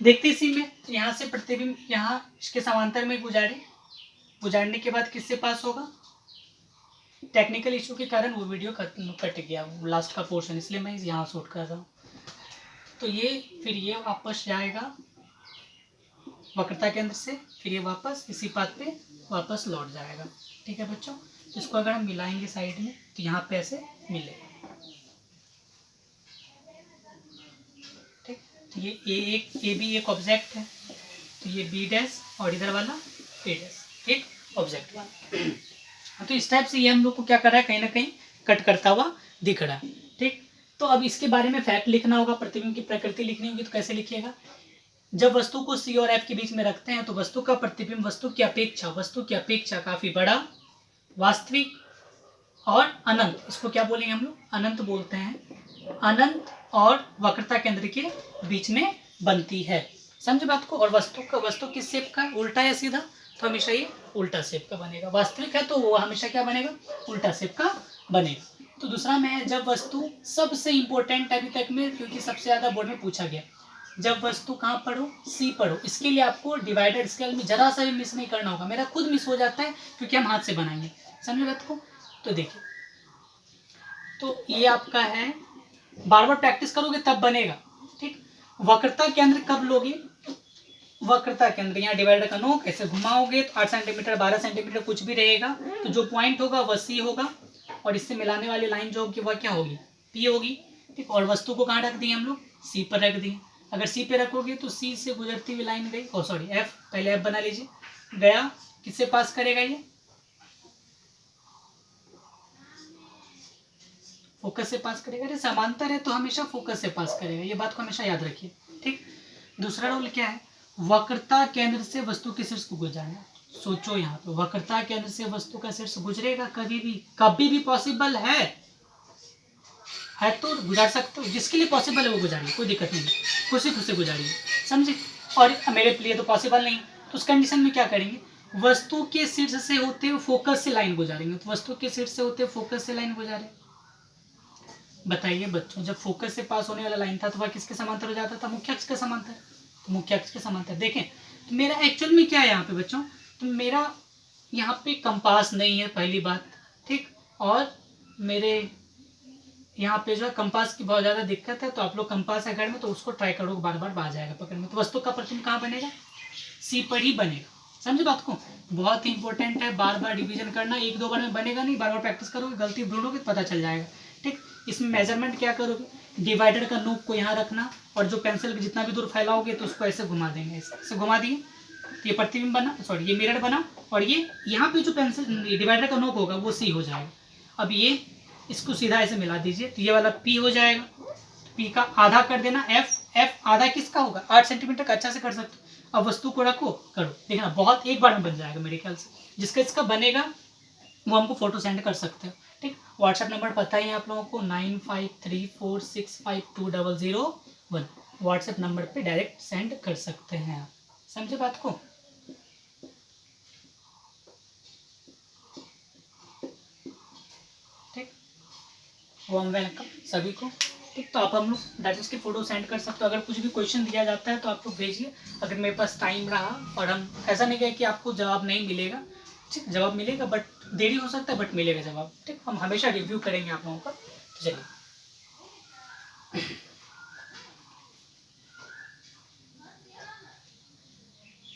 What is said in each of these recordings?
देखते इसी में यहाँ से प्रतिबिंब यहाँ इसके समांतर में गुजारने के बाद किससे पास होगा। टेक्निकल इशू के कारण वो वीडियो कट गया, वो लास्ट का पोर्शन, इसलिए मैं यहाँ शूट कर रहा हूँ। तो ये फिर ये वापस जाएगा वक्रता केंद्र से, फिर ये वापस इसी पाथ पे वापस लौट जाएगा। ठीक है बच्चों, इसको अगर हम मिलाएंगे साइड में तो यहाँ पे ऐसे मिलेगा। ठीक, तो ये ए भी एक ऑब्जेक्ट है, तो ये बी डैश और इधर वाला ए डैश एक ऑब्जेक्ट वाला। तो इस टाइप से ये हम लोग को क्या कर रहा है, कहीं ना कहीं कट करता हुआ दिख रहा है। ठीक, तो अब इसके बारे में फैक्ट लिखना होगा, प्रतिबिंब की प्रकृति लिखनी होगी। तो कैसे लिखिएगा, जब वस्तु को सी और एफ के बीच में रखते हैं तो वस्तु का प्रतिबिंब वस्तु की अपेक्षा काफी बड़ा, वास्तविक और अनंत, इसको क्या बोलेंगे हम लोग, अनंत बोलते हैं, अनंत और वक्रता केंद्र के बीच में बनती है। समझे बात को। और वस्तु किस शेप का है, उल्टा या सीधा, तो हमेशा ये उल्टा शेप का बनेगा। वास्तविक है तो वो हमेशा क्या बनेगा, उल्टा शेप का बनेगा। तो दूसरा में है, जब वस्तु, सबसे इंपॉर्टेंट अभी तक में, क्योंकि सबसे ज्यादा बोर्ड में पूछा गया, जब वस्तु कहाँ पढ़ो, सी पढ़ो। इसके लिए आपको डिवाइडेड स्केल में जरा सा भी मिस नहीं करना होगा। मेरा खुद मिस हो जाता है क्योंकि हम हाथ से बनाएंगे। समझे बात को। तो देखिए, तो ये आपका है, बार बार प्रैक्टिस करोगे तब बनेगा। ठीक, वक्रता केंद्र कब लोगे, वक्रता केंद्र यहाँ डिवाइडर का नोक ऐसे घुमाओगे तो 8 सेंटीमीटर 12 सेंटीमीटर कुछ भी रहेगा, तो जो पॉइंट होगा वह सी होगा, और इससे मिलाने वाली लाइन जो होगी वह क्या होगी, पी होगी। ठीक, और वस्तु को कहाँ रख दिए हम लोग, सी पर रख दिए। अगर सी पे रखोगे तो सी से गुजरती हुई लाइन गई, ओ सॉरी एफ, पहले एफ बना लीजिए, गया, किससे पास करेगा, ये फोकस से पास करेगा। अरे समांतर है तो हमेशा फोकस से पास करेगा, ये बात को हमेशा याद रखिए। ठीक, दूसरा रूल क्या है, वक्रता केंद्र से वस्तु के शीर्ष को गुजरना। सोचो यहाँ पे, वक्रता केंद्र से वस्तु का शीर्ष गुजरेगा, कभी भी पॉसिबल है तो गुजार सकते हो, जिसके लिए पॉसिबल है वो गुजारिए, कोई दिक्कत नहीं, खुशी खुशी गुजारिए। समझे। और मेरे लिए तो पॉसिबल नहीं, तो उस कंडीशन में क्या करेंगे, वस्तु के शीर्ष से होते हुए फोकस से लाइन गुजारेंगे। तो वस्तु के शीर्ष से होते हुए फोकस से लाइन गुजारे। बताइए बच्चों, जब फोकस से पास होने वाला लाइन था तो वह किसके समांतर हो जाता था, मुख्य अक्ष के समांतर। तो मुख्य अक्ष के समांतर देखें, तो मेरा एक्चुअल में क्या है यहाँ पे बच्चों, तो मेरा यहाँ पे कंपास नहीं है, पहली बात। ठीक, और मेरे यहाँ पे जो है कंपास की बहुत ज़्यादा दिक्कत है, तो आप लोग कंपास है घर में तो उसको ट्राई करो, बार बार आ जाएगा पकड़ में। तो वस्तु का प्रतिबिंब कहाँ बनेगा, सी पर ही बनेगा। समझे बात को, बहुत ही इंपॉर्टेंट है, बार बार रिवीजन करना, एक दो बार में बनेगा नहीं, बार बार प्रैक्टिस करोगे, गलती ढूंढोगे तो पता चल जाएगा। ठीक, इसमें मेजरमेंट क्या करोगे, डिवाइडर का नोक को यहाँ रखना, और जो पेंसिल जितना भी दूर फैलाओगे तो उसको ऐसे घुमा देंगे, ऐसे घुमा दिए, ये प्रतिबिंब बना, सॉरी ये मिरर बना, और ये यहाँ पे जो पेंसिल डिवाइडर का नोक होगा वो सी हो जाएगा। अब ये इसको सीधा ऐसे मिला दीजिए, तो ये वाला पी हो जाएगा, पी का आधा कर देना एफ आधा किसका होगा, 8 सेंटीमीटर का, अच्छा से कर सकते हो। अब वस्तु को रखो, करो, देखना बहुत एक बार में बन जाएगा मेरे ख्याल से। जिसका इसका बनेगा वो हमको फोटो सेंड कर सकते हो। ठीक, व्हाट्सएप नंबर पता ही है आप लोगों को, 9534652001, व्हाट्सएप नंबर पे डायरेक्ट सेंड कर सकते हैं आप। समझे बात को। ठीक, वार्म वेलकम सभी को। ठीक, तो आप हम लोग डायरेक्ट की फोटो सेंड कर सकते हो। अगर कुछ भी क्वेश्चन दिया जाता है तो आप लोग भेजिए, अगर मेरे पास टाइम रहा, और हम ऐसा नहीं कहे कि आपको जवाब नहीं मिलेगा। ठीक, जवाब मिलेगा, बट देरी हो सकता है, बट मिलेगा जवाब। ठीक, हम हमेशा रिव्यू करेंगे आप लोगों का। चलिए,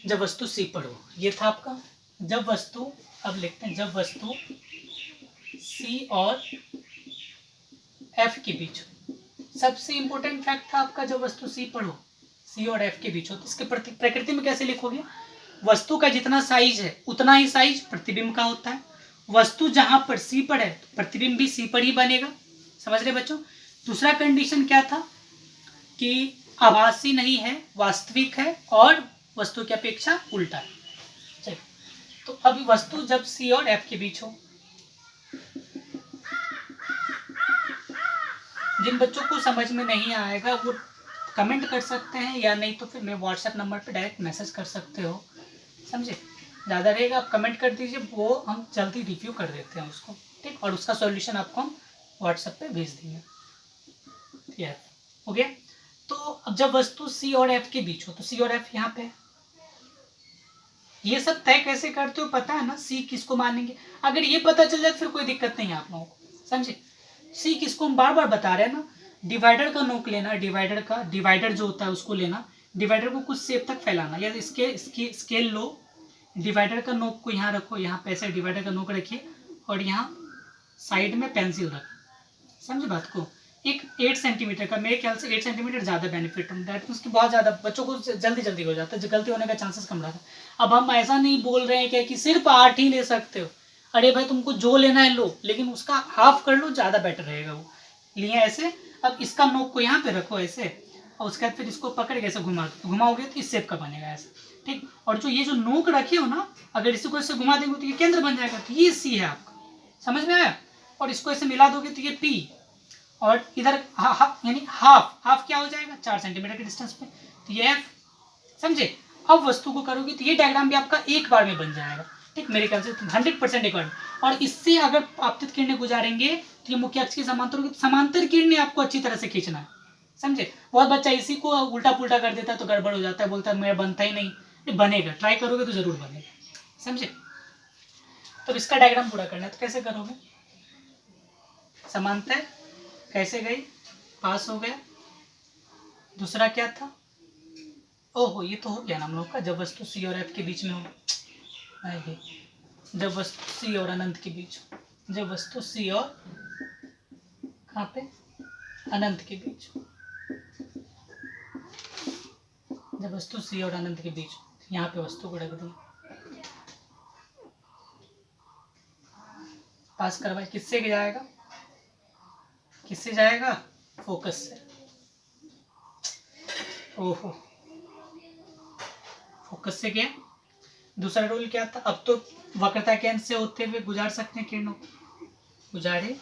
जब वस्तु सी पढ़ो, ये था आपका जब वस्तु, अब लिखते हैं जब वस्तु सी और एफ के बीच। सबसे इंपॉर्टेंट फैक्ट था आपका, जब वस्तु सी पढ़ो, सी और एफ के बीच हो, तो इसके प्रकृति में कैसे लिखोगे, वस्तु का जितना साइज है उतना ही साइज प्रतिबिंब का होता है। वस्तु जहां पर सी पर है प्रतिबिंब भी सी पर ही बनेगा। समझ रहे बच्चों। दूसरा कंडीशन क्या था कि आभासी नहीं है, वास्तविक है, और वस्तु की अपेक्षा उल्टा है। चलिए, तो अभी वस्तु जब सी और एफ के बीच हो, जिन बच्चों को समझ में नहीं आएगा वो कमेंट कर सकते हैं, या नहीं तो फिर मैं व्हाट्सएप नंबर पे डायरेक्ट मैसेज कर सकते हो। समझे, ज़्यादा रहेगा आप कमेंट कर दीजिए, वो हम जल्दी रिव्यू कर देते हैं उसको। ठीक, और उसका सॉल्यूशन आपको हम व्हाट्सएप पे भेज देंगे। ठीक है, हो गया। तो अब जब वस्तु सी और एफ के बीच हो तो सी और एफ यहाँ पे है। ये सब तय कैसे करते हो पता है ना, सी किसको मानेंगे, अगर ये पता चल जाए तो फिर कोई दिक्कत नहीं है आप लोगों को, समझे। सी किसको हम बार बार बता रहे हैं ना, डिवाइडर का नोक लेना, डिवाइडर जो होता है उसको लेना, डिवाइडर को कुछ शेप तक फैलाना, या इसके स्केल लो, डिवाइडर का नोक को यहाँ रखो, यहाँ पे ऐसे डिवाइडर का नोक रखिए और यहाँ साइड में पेंसिल रखो, समझे बात को। एक 8 सेंटीमीटर का, मेरे ख्याल से 8 सेंटीमीटर ज़्यादा बेनिफिट होता है, उसकी बहुत ज़्यादा बच्चों को जल्दी हो जाता है, गलती होने का चांसेस कम रहता है। अब हम ऐसा नहीं बोल रहे हैं क्या कि सिर्फ 8 ही ले सकते हो, अरे भाई तुमको जो लेना है लो, लेकिन उसका हाफ कर लो, ज़्यादा बेटर रहेगा वो। लिए ऐसे, अब इसका नोक को यहाँ पे रखो ऐसे, और उसके बाद फिर इसको पकड़ के ऐसे घुमाओगे तो इस शेप का बनेगा ऐसे, ठीक। और जो ये जो नोक रखे हो ना, अगर इसको ऐसे घुमा देंगे तो ये केंद्र बन जाएगा, तो ये सी है आपका, समझ में आया। और इसको ऐसे मिला दोगे तो ये पी, और इधर यानी हाफ क्या हो जाएगा 4 सेंटीमीटर के डिस्टेंस पे, तो ये एफ, समझे। अब वस्तु को करोगे तो ये डायग्राम भी आपका एक बार में बन जाएगा, ठीक, मेरे ख्याल से 100% एक बार में। और इससे अगर आपतित किरणें गुजारेंगे तो ये मुख्य अक्ष के समांतर होगी, समांतर किरणें आपको अच्छी तरह से खींचना है, समझे। बहुत बच्चा इसी को उल्टा पुल्टा कर देता है तो गड़बड़ हो जाता है, बोलता है मेरा बनता ही नहीं, ये बनेगा, ट्राई करोगे तो जरूर बनेगा, समझे। तो इसका डायग्राम पूरा करना है तो कैसे करोगे, समांतर कैसे गई, पास हो गया। दूसरा क्या था, ओहो ये तो हो गया ना हम लोग का, जब वस्तु सी और एफ के बीच में हो, जब वस्तु सी और अनंत के बीच, जब वस्तु सी और कहाँ पे अनंत के बीच, जब वस्तु सी और अनंत के बीच, यहाँ पे वस्तु को रख दी, पास करवाए, किससे जाएगा, किससे जाएगा, फोकस से। ओहो फोकस से गया। दूसरा रूल क्या था, अब तो वक्रता केंद्र से होते हुए गुजार सकते हैं किरणों, गुजारे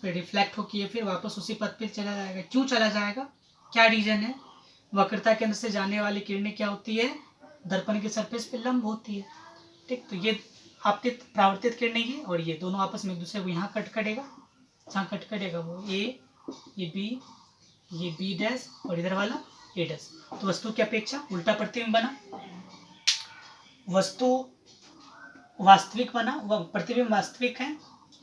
फिर रिफ्लेक्ट होकर फिर वापस उसी पथ पे चला जाएगा। क्यों चला जाएगा, क्या रीजन है, वक्रता केंद्र से जाने वाली किरणें क्या होती है, दर्पण की सरफेस पे लंब होती है, ठीक। तो ये आपतित परावर्तित किरणें ये और ये दोनों आपस में एक दूसरे को यहाँ कट करेगा, जहाँ कट करेगा वो ए, ये बी डैश और इधर वाला ए डैश। तो वस्तु की अपेक्षा उल्टा प्रतिबिंब बना, वस्तु वास्तविक बना, प्रतिबिंब वास्तविक है।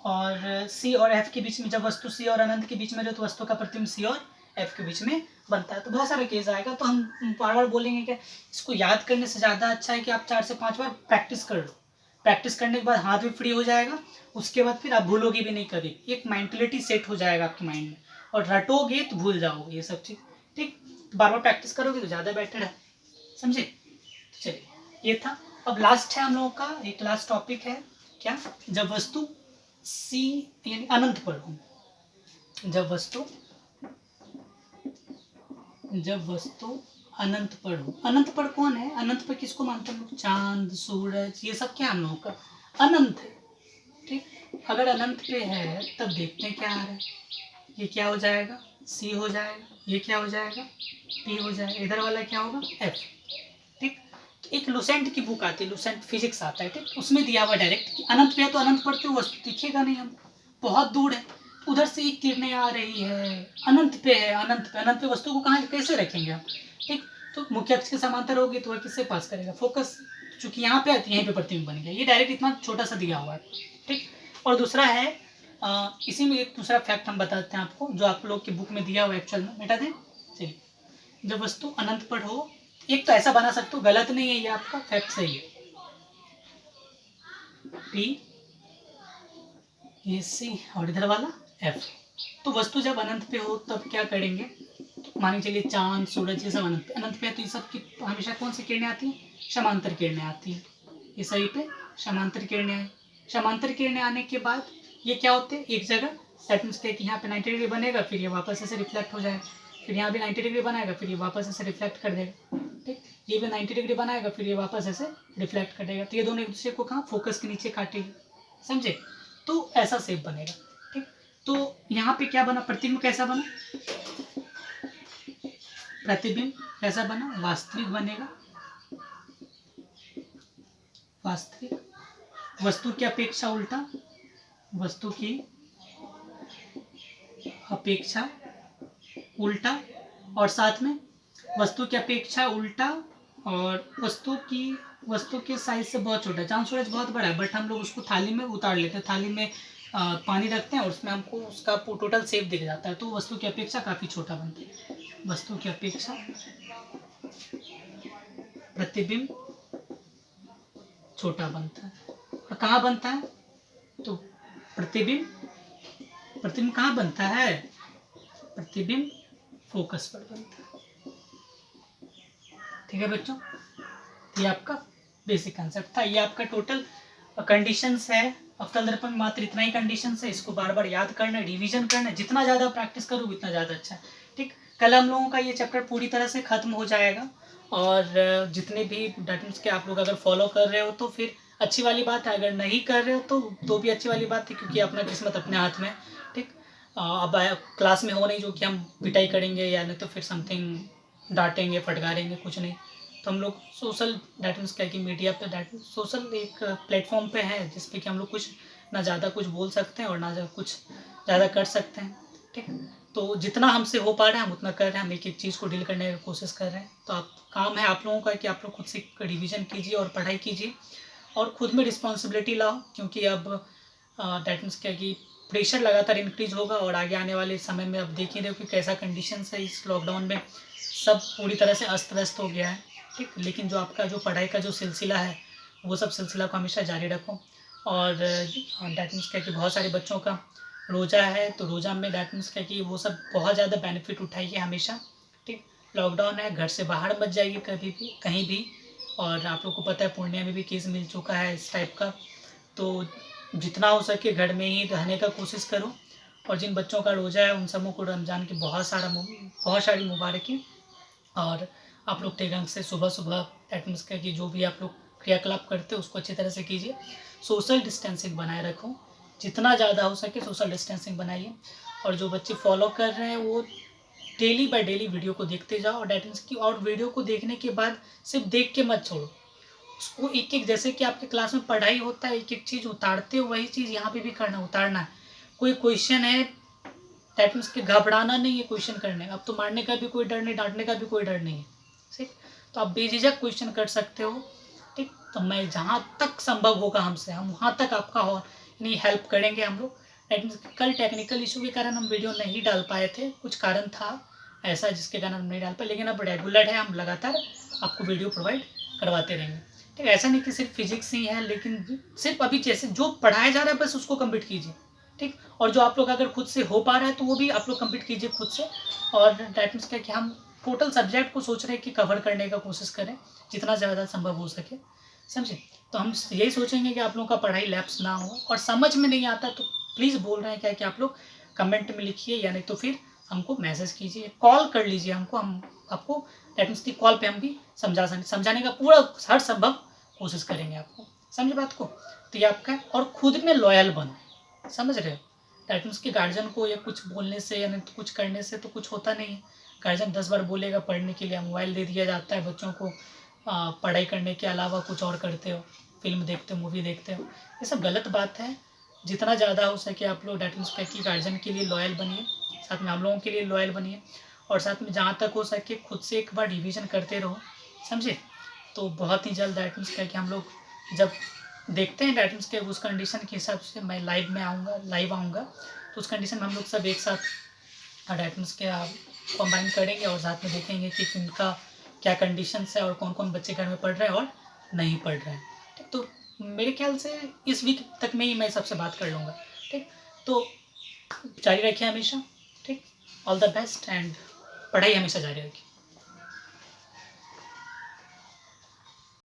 और सी और एफ के बीच में, जब वस्तु सी और अनंत के बीच में रहे तो वस्तु का प्रतिबिंब सी और एफ के बीच में बनता है। तो बहुत सारे केस आएगा, तो हम बार बार बोलेंगे कि इसको याद करने से ज़्यादा अच्छा है कि आप 4 से 5 बार प्रैक्टिस कर लो। प्रैक्टिस करने के बाद हाथ भी फ्री हो जाएगा, उसके बाद फिर आप भूलोगे भी नहीं कभी, एक मेंटलिटी सेट हो जाएगा आपके माइंड में, और रटोगे तो भूल जाओगे ये सब चीज़, ठीक। बार बार प्रैक्टिस करोगे तो ज़्यादा बेटर है, समझे। चलिए ये था। अब लास्ट है हम लोगों का, एक लास्ट टॉपिक है क्या, जब वस्तु सी यानी अनंत पर हो, जब वस्तु अनंत पर हो। अनंत पर कौन है, अनंत पर किसको मानते हैं लोग, चांद सूरज, ये सब क्या हम लोगों का अनंत है, ठीक। अगर अनंत पे है तब देखते हैं क्या आ रहा है, ये क्या हो जाएगा, सी हो जाएगा, ये क्या हो जाएगा, पी हो जाएगा, इधर वाला क्या होगा, एफ, ठीक। तो एक लुसेंट की बुक आती है, लुसेंट फिजिक्स आता है, ठीक, उसमें दिया हुआ डायरेक्ट कि अनंत पे है तो अनंत पढ़ते हो वस्तु दिखेगा नहीं, हम बहुत दूर है, उधर से एक किरणें आ रही है, अनंत पे है, अनंत पे वस्तु को कहाँ कैसे रखेंगे आप, ठीक। तो मुख्य अक्ष के समांतर होगी तो वह किससे पास करेगा, फोकस, चूंकि यहाँ पे आती है यहीं पे प्रतिबिंब बन गया, ये डायरेक्ट इतना छोटा सा दिया हुआ है, ठीक। और दूसरा है इसी में एक दूसरा फैक्ट हम बताते हैं आपको, जो आप लोग की बुक में दिया हुआ एक्चुअल में, बेटा दें। चलिए, जब वस्तु अनंत पर हो, एक तो ऐसा बना सकते हो, गलत नहीं है ये, आपका फैक्ट सही है, पी ये सी और इधर वाला एफ। तो वस्तु जब अनंत पे हो तब क्या करेंगे, तो मान के चलिए चांद सूरज ये सब अनंत पे है, तो ये सब की हमेशा कौन सी किरणें आती हैं, समांतर किरणें आती हैं, ये सही पे समांतर किरणें आई। समांतर किरणें आने के बाद ये क्या होते हैं, एक जगह सेट मिस्टेक, यहाँ पे 90 डिग्री बनेगा, फिर ये वापस ऐसे रिफ्लेक्ट हो जाएगा, फिर यहाँ भी 90 डिग्री बनाएगा, फिर ये वापस ऐसे रिफ्लेक्ट कर देगा, ठीक। ये भी 90 डिग्री बनाएगा, फिर ये वापस ऐसे रिफ्लेक्ट कर देगा, तो ये दोनों एक दूसरे को कहाँ, फोकस के नीचे काटेगी, समझे। तो ऐसा शेप बनेगा, ठीक। तो यहाँ पे क्या बना, प्रतिबिंब कैसा बना, प्रतिबिंब कैसा बना, वास्तविक बनेगा, वास्तविक, वस्तु की अपेक्षा उल्टा, वस्तु की अपेक्षा उल्टा, और साथ में वस्तु की अपेक्षा उल्टा, और वस्तु के साइज से बहुत छोटा। चांद सूरज बहुत बड़ा है बट हम लोग उसको थाली में उतार लेते हैं, थाली में पानी रखते हैं और उसमें हमको उसका टोटल शेप दिख जाता है, तो वस्तु की अपेक्षा काफ़ी छोटा बनता है। वस्तु की अपेक्षा प्रतिबिंब छोटा बनता है। और कहाँ बनता है? तो प्रतिबिंब कहाँ बनता है? प्रतिबिंब फोकस पर बनता है। ठीक है बच्चों, ये आपका बेसिक कंसेप्ट था। ये आपका टोटल कंडीशंस है। अवतल दर्पण में मात्र इतना ही कंडीशंस है, इसको बार बार याद करना है, रिवीजन करना है। जितना ज़्यादा प्रैक्टिस करो उतना ज़्यादा अच्छा है। ठीक, कल हम लोगों का ये चैप्टर पूरी तरह से खत्म हो जाएगा, और जितने भी डायटम्स के आप लोग अगर फॉलो कर रहे हो तो फिर अच्छी वाली बात है, अगर नहीं कर रहे हो तो भी अच्छी वाली बात है, क्योंकि अपना किस्मत अपने हाथ में। ठीक, अब क्लास में हो नहीं जो कि हम पिटाई करेंगे या नहीं तो फिर समथिंग डांटेंगे फटकारेंगे, कुछ नहीं। तो हम लोग सोशल डैट मीन्स क्या कि मीडिया पे डैट सोशल एक प्लेटफॉर्म पे है जिस पे कि हम लोग कुछ ना ज़्यादा कुछ बोल सकते हैं और ना कुछ ज़्यादा कर सकते हैं। ठीक, तो जितना हमसे हो पा रहा है हम उतना कर रहे हैं, हम एक एक चीज़ को डील करने की कोशिश कर रहे हैं। तो आप काम है आप लोगों का कि आप लोग खुद से रिविज़न कीजिए और पढ़ाई कीजिए और खुद में रिस्पॉन्सिबिलिटी लाओ, क्योंकि अब डैट मीन्स क्या कि प्रेशर लगातार इंक्रीज होगा और आगे आने वाले समय में अब देख ही रहे हो कि कैसा कंडीशन है। इस लॉकडाउन में सब पूरी तरह से अस्त व्यस्त हो गया है। ठीक, लेकिन जो आपका जो पढ़ाई का जो सिलसिला है वो सब सिलसिला को हमेशा जारी रखो। और डैट मीन्स क्या कि बहुत सारे बच्चों का रोज़ा है, तो रोज़ा में डैट मीन्स क्या कि वो सब बहुत ज़्यादा बेनिफिट उठाइए हमेशा। ठीक, लॉकडाउन है, घर से बाहर मत जाइए कभी भी कहीं भी। और आप लोग को पता है पूर्णिया में भी केस मिल चुका है इस टाइप का, तो जितना हो सके घर में ही रहने का कोशिश करो। और जिन बच्चों का रोज़ा है उन सबों को रमज़ान की बहुत सारी मुबारकी। और आप लोग ठीक ढंग से सुबह सुबह डैट मीन्स क्या कि जो भी आप लोग क्रियाकलाप करते हो उसको अच्छी तरह से कीजिए। सोशल डिस्टेंसिंग बनाए रखो, जितना ज़्यादा हो सके सोशल डिस्टेंसिंग बनाइए। और जो बच्चे फॉलो कर रहे हैं वो डेली बाय डेली वीडियो को देखते जाओ, और डैट मीन्स की और वीडियो को देखने के बाद सिर्फ देख के मत छोड़ो उसको, एक एक जैसे कि आपके क्लास में पढ़ाई होता है एक एक चीज़ उतारते हो, वही चीज़ यहाँ पे भी करना उतारना है। कोई क्वेश्चन है डैट मीन्स कि घबराना नहीं है क्वेश्चन करने का। अब तो मारने का भी कोई डर नहीं, डांटने का भी कोई डर नहीं है। ठीक, तो आप बेझिझक क्वेश्चन कर सकते हो। ठीक, तो मैं जहाँ तक संभव होगा हमसे हम वहाँ तक आपका हो यानी हेल्प करेंगे हम लोग। डैट मीन्स कल टेक्निकल इशू के कारण हम वीडियो नहीं डाल पाए थे, कुछ कारण था ऐसा जिसके कारण हम नहीं डाल पाए, लेकिन अब रेगुलर है, हम लगातार आपको वीडियो प्रोवाइड करवाते रहेंगे। ठीक, ऐसा नहीं कि सिर्फ फिजिक्स ही है, लेकिन सिर्फ अभी जैसे जो पढ़ाया जा रहा है बस उसको कंप्लीट कीजिए। ठीक, और जो आप लोग अगर खुद से हो पा रहा है तो वो भी आप लोग कंप्लीट कीजिए खुद से। और डैट मीन्स क्या कि हम टोटल सब्जेक्ट को सोच रहे हैं कि कवर करने का कोशिश करें जितना ज़्यादा संभव हो सके, समझे। तो हम यही सोचेंगे कि आप लोगों का पढ़ाई लैप्स ना हो, और समझ में नहीं आता तो प्लीज़ बोल रहे हैं क्या कि आप लोग कमेंट में लिखिए, या नहीं तो फिर हमको मैसेज कीजिए, कॉल कर लीजिए हमको, हम आपको डैट मीन्स की कॉल पे हम भी समझाने का पूरा हर संभव कोशिश करेंगे आपको, समझे बात को। तो ये आपका है, और खुद में लॉयल बनो, समझ रहे हो। डैट मीन्स कि गार्जियन को या कुछ बोलने से या नहीं तो कुछ करने से तो कुछ होता नहीं है। गार्जियन 10 बार बोलेगा पढ़ने के लिए, मोबाइल दे दिया जाता है बच्चों को, पढ़ाई करने के अलावा कुछ और करते हो, फिल्म देखते हो, मूवी देखते हो, ये सब गलत बात है। जितना ज़्यादा हो सके आप लोग डैट मीन्स क्या कि गार्जियन के लिए लॉयल बनिए, साथ में हम लोगों के लिए लॉयल बनिए, और साथ में जहाँ तक हो सके खुद से एक बार रिवीजन करते रहो, समझे। तो बहुत ही जल्द डैट मीन्स क्या कि हम लोग जब देखते हैं डैट मीन्स के उस कंडीशन के हिसाब से मैं लाइव आऊँगा, तो उस कंडीशन में हम लोग सब एक साथ डैट मीन्स के कंबाइन करेंगे और साथ में देखेंगे कि उनका क्या कंडीशंस है और कौन कौन बच्चे घर में पढ़ रहे हैं और नहीं पढ़ रहे हैं। ठीक, तो मेरे ख्याल से इस वीक तक में ही मैं सबसे बात कर लूँगा। ठीक, तो जारी रखिए हमेशा। ठीक, ऑल द बेस्ट, एंड पढ़ाई हमेशा जारी रखिए।